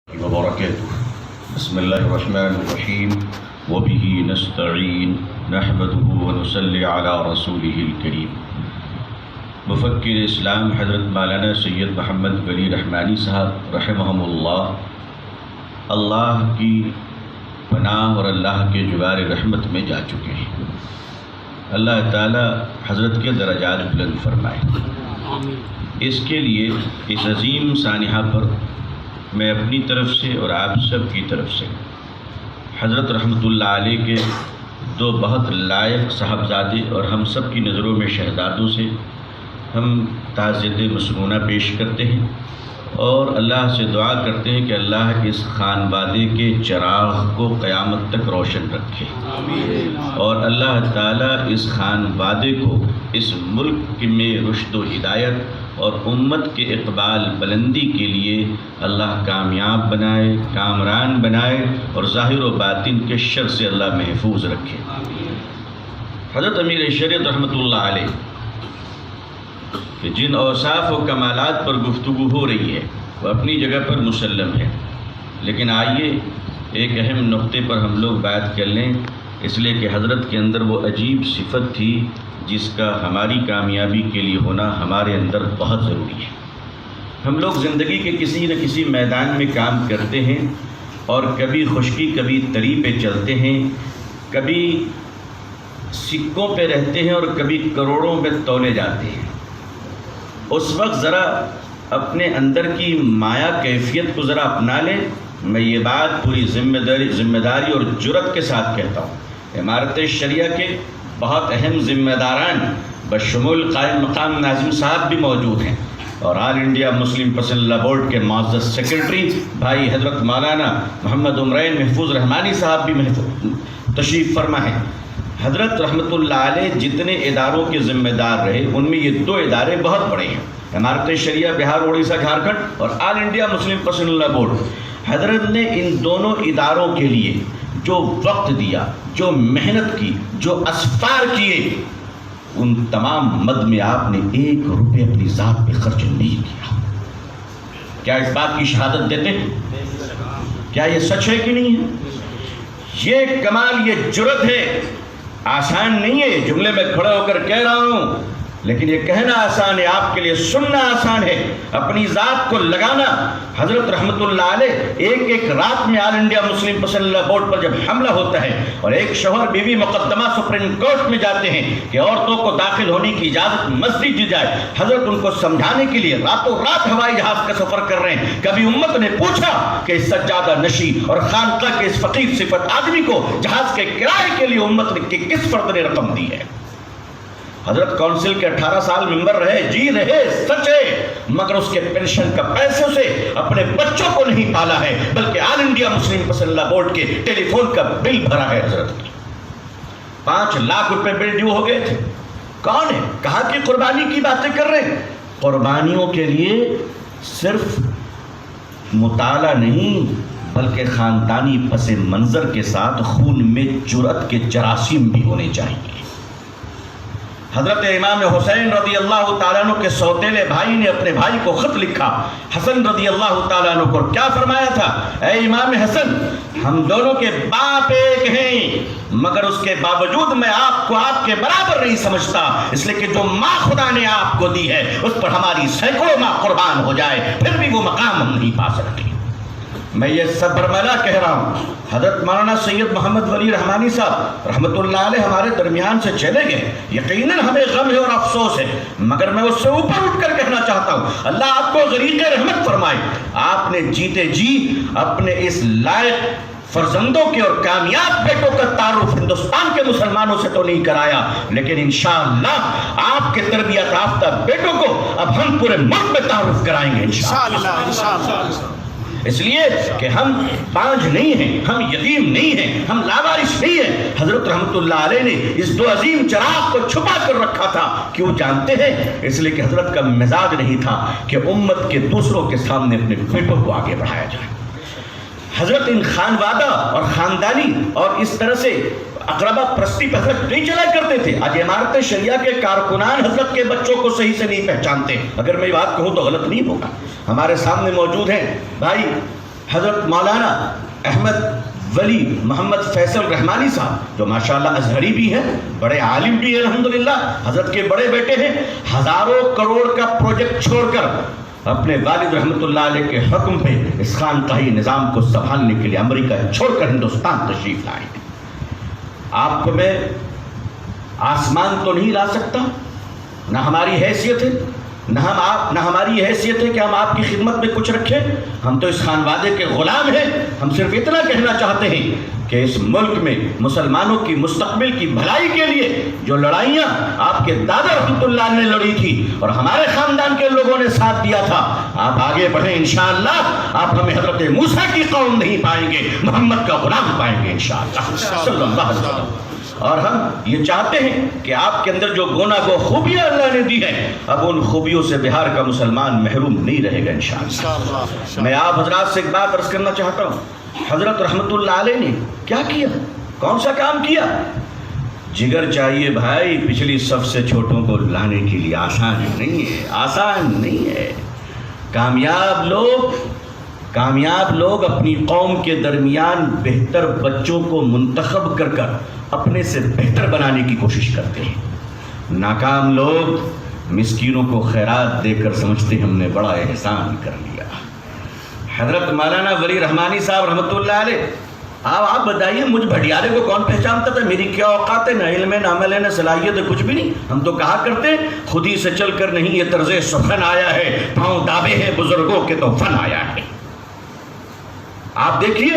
وبركاته بسم الله الرحمن الرحيم وبه نستعين نحمده ونصلي على رسوله الكريم مفکر اسلام حضرت مولانا سید محمد ولی رحمانی صاحب رحمہم اللہ کی پناہ اور اللہ کے جوار رحمت میں جا چکے ہیں۔ اللہ تعالی حضرت کے درجات بلند فرمائے۔ اس کے لیے اس عظیم سانحہ پر میں اپنی طرف سے اور آپ سب کی طرف سے حضرت رحمۃ اللہ علیہ کے دو بہت لائق صاحبزادے اور ہم سب کی نظروں میں شہزادوں سے ہم تعزیت مسنونہ پیش کرتے ہیں اور اللہ سے دعا کرتے ہیں کہ اللہ اس خانوادے کے چراغ کو قیامت تک روشن رکھے اور اللہ تعالیٰ اس خانوادے کو اس ملک میں رشد و ہدایت اور امت کے اقبال بلندی کے لیے اللہ کامیاب بنائے، کامران بنائے اور ظاہر و باطن کے شر سے اللہ محفوظ رکھے۔ حضرت امیر شریعت رحمۃ اللہ علیہ کہ جن اوصاف و کمالات پر گفتگو ہو رہی ہے وہ اپنی جگہ پر مسلم ہے، لیکن آئیے ایک اہم نقطے پر ہم لوگ بات کر لیں، اس لیے کہ حضرت کے اندر وہ عجیب صفت تھی جس کا ہماری کامیابی کے لیے ہونا ہمارے اندر بہت ضروری ہے۔ ہم لوگ زندگی کے کسی نہ کسی میدان میں کام کرتے ہیں اور کبھی خشکی کبھی تری پہ چلتے ہیں، کبھی سکوں پہ رہتے ہیں اور کبھی کروڑوں پہ تولے جاتے ہیں۔ اس وقت ذرا اپنے اندر کی مایا کیفیت کو ذرا اپنا لیں۔ میں یہ بات پوری ذمہ داری اور جرأت کے ساتھ کہتا ہوں۔ عمارت شریعہ کے بہت اہم ذمہ داران بشمول قائم مقام ناظم صاحب بھی موجود ہیں اور آل انڈیا مسلم پسند لا بورڈ کے معزز سیکرٹری بھائی حضرت مولانا محمد عمرین محفوظ رحمانی صاحب بھی تشریف فرما ہیں۔ حضرت رحمۃ اللہ علیہ جتنے اداروں کے ذمہ دار رہے ان میں یہ دو ادارے بہت بڑے ہیں، عمارت شریعہ بہار اڑیسہ جھارکھنڈ اور آل انڈیا مسلم پسند لا بورڈ۔ حضرت نے ان دونوں اداروں کے لیے جو وقت دیا، جو محنت کی، جو اسفار کیے، ان تمام مد میں آپ نے 1 روپے اپنی ذات پہ خرچ نہیں کیا۔ کیا اس بات کی شہادت دیتے ہیں؟ کیا یہ سچ ہے کہ نہیں ہے؟ یہ کمال، یہ جرأت ہے، آسان نہیں ہے۔ جملے میں کھڑے ہو کر کہہ رہا ہوں لیکن یہ کہنا آسان ہے، آپ کے لیے سننا آسان ہے، اپنی ذات کو لگانا۔ حضرت رحمۃ اللہ علیہ ایک رات میں آل انڈیا مسلم پسند لا بورڈ پر جب حملہ ہوتا ہے اور ایک شوہر بیوی مقدمہ سپریم کورٹ میں جاتے ہیں کہ عورتوں کو داخل ہونے کی اجازت مسجد دی جائے، حضرت ان کو سمجھانے کے لیے راتوں رات ہوائی جہاز کا سفر کر رہے ہیں۔ کبھی امت نے پوچھا کہ اس سجادہ نشی اور خانقاہ کے اس فقیر صفت آدمی کو جہاز کے کرائے کے لیے امت نے کس فرد نے رقم دی ہے؟ حضرت کونسل کے 18 سال ممبر رہے، جی رہے، سچ ہے، مگر اس کے پینشن کا پیسوں سے اپنے بچوں کو نہیں پالا ہے بلکہ آل انڈیا مسلم پسند لا بورڈ کے ٹیلی فون کا بل بھرا ہے۔ حضرت 5 لاکھ روپے بل ڈیو ہو گئے تھے۔ کون ہے؟ کہاں کی قربانی کی باتیں کر رہے ہیں؟ قربانیوں کے لیے صرف مطالعہ نہیں بلکہ خاندانی پس منظر کے ساتھ خون میں جرأت کے جراثیم بھی ہونے چاہیے۔ حضرت امام حسین رضی اللہ تعالیٰ عنہ کے سوتیلے بھائی نے اپنے بھائی کو خط لکھا۔ حسن رضی اللہ تعالیٰ عنہ کو کیا فرمایا تھا؟ اے امام حسن، ہم دونوں کے باپ ایک ہیں مگر اس کے باوجود میں آپ کو آپ کے برابر نہیں سمجھتا، اس لیے کہ جو ماں خدا نے آپ کو دی ہے اس پر ہماری سینکڑوں ماں قربان ہو جائے پھر بھی وہ مقام ہم نہیں پا سکتے۔ میں یہ سب برملا کہہ رہا ہوں۔ حضرت مولانا سید محمد ولی رحمانی صاحب رحمۃ اللہ علیہ ہمارے درمیان سے چلے گئے، یقیناً ہمیں غم ہے اور افسوس ہے، مگر میں اس سے اوپر اٹھ کر کہنا چاہتا ہوں اللہ آپ کو غریق رحمت فرمائے۔ آپ نے جیتے جی اپنے اس لائق فرزندوں کے اور کامیاب بیٹوں کا تعارف ہندوستان کے مسلمانوں سے تو نہیں کرایا، لیکن انشاءاللہ آپ کے تربیت یافتہ بیٹوں کو اب ہم پورے ملک میں تعارف کرائیں گے انشاءاللہ۔ اس لیے کہ ہم پانج نہیں ہیں، ہم یتیم نہیں ہیں، ہم لاوارث نہیں ہیں۔ حضرت رحمۃ اللہ علیہ نے اس دو عظیم چراغ کو چھپا کر رکھا تھا، کیوں جانتے ہیں؟ اس لیے کہ حضرت کا مزاج نہیں تھا کہ امت کے دوسروں کے سامنے اپنے بیٹوں کو آگے بڑھایا جائے۔ حضرت ان خانوادہ اور خاندانی اور اس طرح سے اقربا پرستی پہ حضرت نہیں چلا کرتے تھے۔ آج عمارت شریعہ کے کارکنان حضرت کے بچوں کو صحیح سے نہیں پہچانتے۔ اگر میں بات کہوں تو غلط نہیں ہوگا، ہمارے سامنے موجود ہیں بھائی حضرت مولانا احمد ولی محمد فیصل رحمانی صاحب جو ماشاءاللہ ازہری بھی ہیں، بڑے عالم بھی ہیں الحمدللہ، حضرت کے بڑے بیٹے ہیں، ہزاروں کروڑ کا پروجیکٹ چھوڑ کر اپنے والد رحمۃ اللہ علیہ کے حکم پہ اس خانقاہی نظام کو سنبھالنے کے لیے امریکہ چھوڑ کر ہندوستان تشریف لائے ہیں۔ آپ کو میں آسمان تو نہیں لا سکتا، نہ ہماری حیثیت ہے، نہ ہماری حیثیت ہے کہ ہم آپ کی خدمت میں کچھ رکھیں، ہم تو اس خانوادے کے غلام ہیں۔ ہم صرف اتنا کہنا چاہتے ہیں کہ اس ملک میں مسلمانوں کی مستقبل کی بھلائی کے لیے جو لڑائیاں آپ کے دادا رحمۃ اللہ نے لڑی تھی اور ہمارے خاندان کے لوگوں نے ساتھ دیا تھا، آپ آگے بڑھیں انشاءاللہ۔ آپ ہمیں حضرت موسیٰ کی قوم نہیں پائیں گے، محمد کا غلام پائیں گے انشاءاللہ صلی اللہ علیہ وسلم۔ اور ہم یہ چاہتے ہیں کہ آپ کے اندر جو گونا گو خوبیاں اللہ نے دی ہیں، اب ان خوبیوں سے بہار کا مسلمان محروم نہیں رہے گا انشاءاللہ۔ میں آپ حضرات سے ایک بات عرض کرنا چاہتا ہوں، حضرت رحمت اللہ علیہ نے کیا کیا، کون سا کام کیا؟ جگر چاہیے بھائی پچھلی صف سے چھوٹوں کو لانے کے لیے، آسان نہیں ہے، آسان نہیں ہے۔ کامیاب لوگ اپنی قوم کے درمیان بہتر بچوں کو منتخب کر کر اپنے سے بہتر بنانے کی کوشش کرتے ہیں۔ ناکام لوگ مسکینوں کو خیرات دے کر سمجھتے ہیں ہم نے بڑا احسان کر لیا۔ حضرت مولانا ولی رحمانی صاحب رحمۃ اللہ علیہ، آپ بتائیے مجھ بھٹیارے کو کون پہچانتا تھا؟ میری کیا اوقات ہے، نہ علم ہے، نہ عمل ہے، نہ صلاحیت ہے، کچھ بھی نہیں۔ ہم تو کہا کرتے خود ہی سے چل کر نہیں یہ طرز سخن آیا ہے، پاؤں دابے ہیں بزرگوں کے تو فن آیا ہے۔ آپ دیکھیے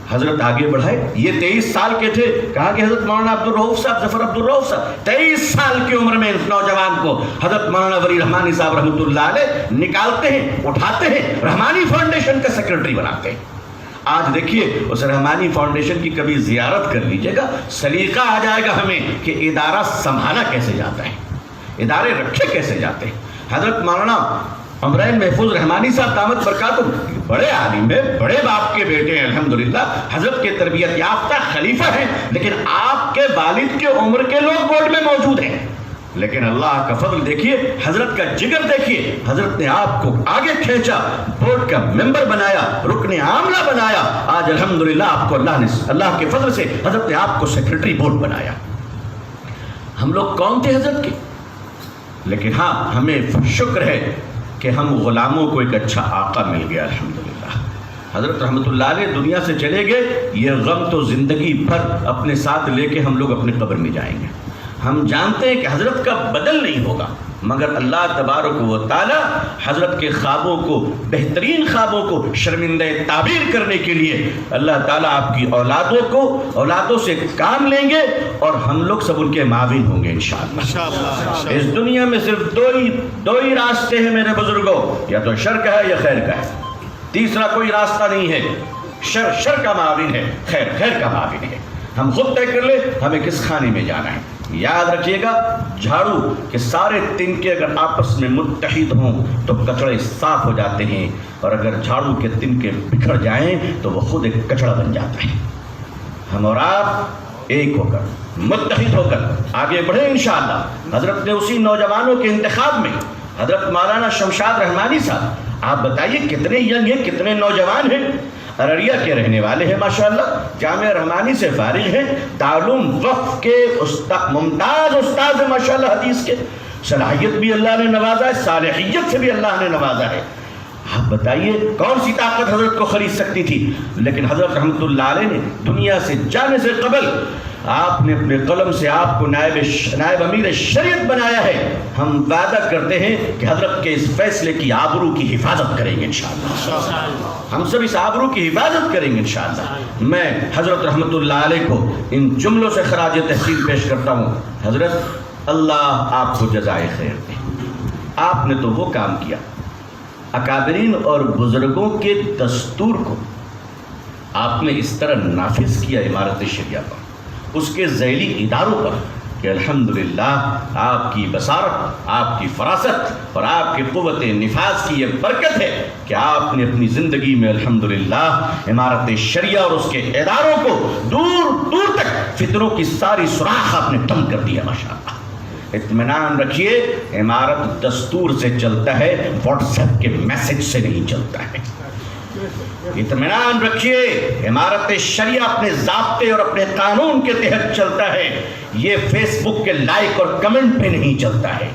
حضرت آگے بڑھائے، یہ 23 سال کے تھے، کہا کہ حضرت مولانا عبدالرؤوف صاحب، ظفر عبدالرؤوف صاحب 23 سال کی عمر میں اس نوجوان کو حضرت مولانا ولی رحمانی صاحب رحمۃ اللہ علیہ نکالتے ہیں، اٹھاتے ہیں، رحمانی فاؤنڈیشن کا سیکرٹری بناتے ہیں۔ آج دیکھیے اس رحمانی فاؤنڈیشن کی کبھی زیارت کر لیجئے گا، سلیقہ آ جائے گا ہمیں کہ ادارہ سنبھالا کیسے جاتا ہے، ادارے رکھے کیسے جاتے ہیں۔ حضرت مولانا عمرین محفوظ رحمانی صاحب دامت برکاتہ بڑے عالم ہیں، بڑے باپ کے بیٹے ہیں الحمدللہ، حضرت کے تربیت یافتہ خلیفہ ہیں، لیکن آپ کے والد کے عمر کے لوگ بورڈ میں موجود ہیں۔ لیکن اللہ کا فضل دیکھیے، حضرت کا جگر دیکھیے، حضرت نے آپ کو آگے کھینچا، بورڈ کا ممبر بنایا، رکن عاملہ بنایا۔ آج الحمدللہ آپ کو اللہ کے فضل سے حضرت نے آپ کو سیکرٹری بورڈ بنایا۔ ہم لوگ کون تھے حضرت کے؟ لیکن ہاں ہمیں شکر ہے کہ ہم غلاموں کو ایک اچھا آقا مل گیا الحمدللہ۔ حضرت رحمت اللہ علیہ دنیا سے چلے گئے، یہ غم تو زندگی بھر اپنے ساتھ لے کے ہم لوگ اپنے قبر میں جائیں گے۔ ہم جانتے ہیں کہ حضرت کا بدل نہیں ہوگا، مگر اللہ تبارک و تعالی حضرت کے خوابوں کو، بہترین خوابوں کو شرمندہ تعبیر کرنے کے لیے اللہ تعالیٰ آپ کی اولادوں سے کام لیں گے، اور ہم لوگ سب ان کے معاون ہوں گے انشاءاللہ۔ اس دنیا میں صرف دو ہی راستے ہیں میرے بزرگوں، یا تو شر کا ہے یا خیر کا ہے، تیسرا کوئی راستہ نہیں ہے۔ شر کا معاون ہے، خیر کا معاون ہے۔ ہم خود طے کر لیں ہمیں کس خانے میں جانا ہے۔ یاد رکھیے گا، جھاڑو کے سارے تنکے اگر آپس میں متحد ہوں تو کچڑے صاف ہو جاتے ہیں، اور اگر جھاڑو کے تنکے بکھر جائیں تو وہ خود ایک کچڑا بن جاتا ہے۔ ہم اور آپ ایک ہو کر، متحد ہو کر آگے بڑھیں انشاءاللہ۔ حضرت نے اسی نوجوانوں کے انتخاب میں حضرت مولانا شمشاد رحمانی صاحب، آپ بتائیے کتنے ینگ ہیں، کتنے نوجوان ہیں، ارریہ کے رہنے والے ہیں ماشاءاللہ، جامعہ رحمانی سے فارغ ہیں، دارالعلوم وقف کے ممتاز استاد ہیں ماشاءاللہ، حدیث کے، صلاحیت بھی اللہ نے نوازا ہے، صالحیت سے بھی اللہ نے نوازا ہے۔ آپ بتائیے کون سی طاقت حضرت کو خرید سکتی تھی؟ لیکن حضرت رحمت اللہ علیہ نے دنیا سے جانے سے قبل آپ نے اپنے قلم سے آپ کو نائب امیر شریعت بنایا ہے۔ ہم وعدہ کرتے ہیں کہ حضرت کے اس فیصلے کی آبرو کی حفاظت کریں گے انشاءاللہ، ہم سب اس آبرو کی حفاظت کریں گے انشاءاللہ۔ میں حضرت رحمت اللہ علیہ کو ان جملوں سے خراج تحسین پیش کرتا ہوں۔ حضرت اللہ آپ کو جزائے خیر دے، آپ نے تو وہ کام کیا، اکابرین اور بزرگوں کے دستور کو آپ نے اس طرح نافذ کیا عمارت شریعہ پر، اس کے ذیلی اداروں پر، کہ الحمدللہ آپ کی بصارت، آپ کی فراست اور آپ کی قوت نفاذ کی یہ برکت ہے کہ آپ نے اپنی زندگی میں الحمدللہ عمارت شریعہ اور اس کے اداروں کو دور دور تک فتنوں کی ساری سوراخ آپ نے بند کر دیا ماشاءاللہ۔ اطمینان رکھیے، عمارت دستور سے چلتا ہے، واٹس ایپ کے میسج سے نہیں چلتا ہے۔ اطمینان رکھیے، امارت شریعہ اپنے ضابطے اور اپنے قانون کے تحت چلتا ہے، یہ فیس بک کے لائک اور کمنٹ پہ نہیں چلتا ہے۔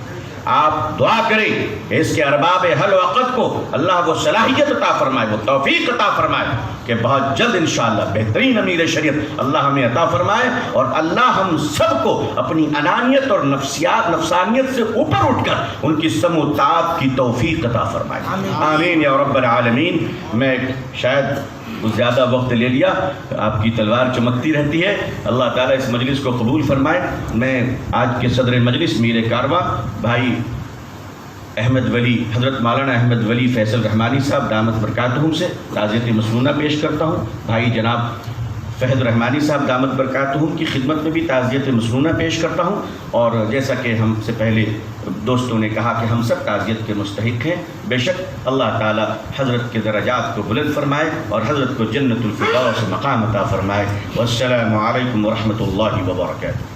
آپ دعا کریں اس کے ارباب حل و عقد کو اللہ وہ صلاحیت عطا فرمائے، وہ توفیق عطا فرمائے کہ بہت جلد انشاءاللہ بہترین امیر شریعت اللہ ہمیں عطا فرمائے، اور اللہ ہم سب کو اپنی انانیت اور نفسانیت سے اوپر اٹھ کر ان کی سمع و طاعت کی توفیق عطا فرمائے۔ آمین یا رب العالمین۔ میں شاید زیادہ وقت لے لیا، آپ کی تلوار چمکتی رہتی ہے، اللہ تعالیٰ اس مجلس کو قبول فرمائے۔ میں آج کے صدر مجلس میر کارواں بھائی احمد ولی، حضرت مولانا احمد ولی فیصل رحمانی صاحب دامت برکاتہم سے تعزیت مسنونہ پیش کرتا ہوں۔ بھائی جناب فہد رحمانی صاحب دامت برکاتہم کی خدمت میں بھی تعزیت مسنونہ پیش کرتا ہوں، اور جیسا کہ ہم سے پہلے دوستوں نے کہا کہ ہم سب تعزیت کے مستحق ہیں، بے شک اللہ تعالی حضرت کے درجات کو بلند فرمائے اور حضرت کو جنت الفردوس مقام عطا فرمائے۔ والسلام علیکم ورحمۃ اللہ وبرکاتہ۔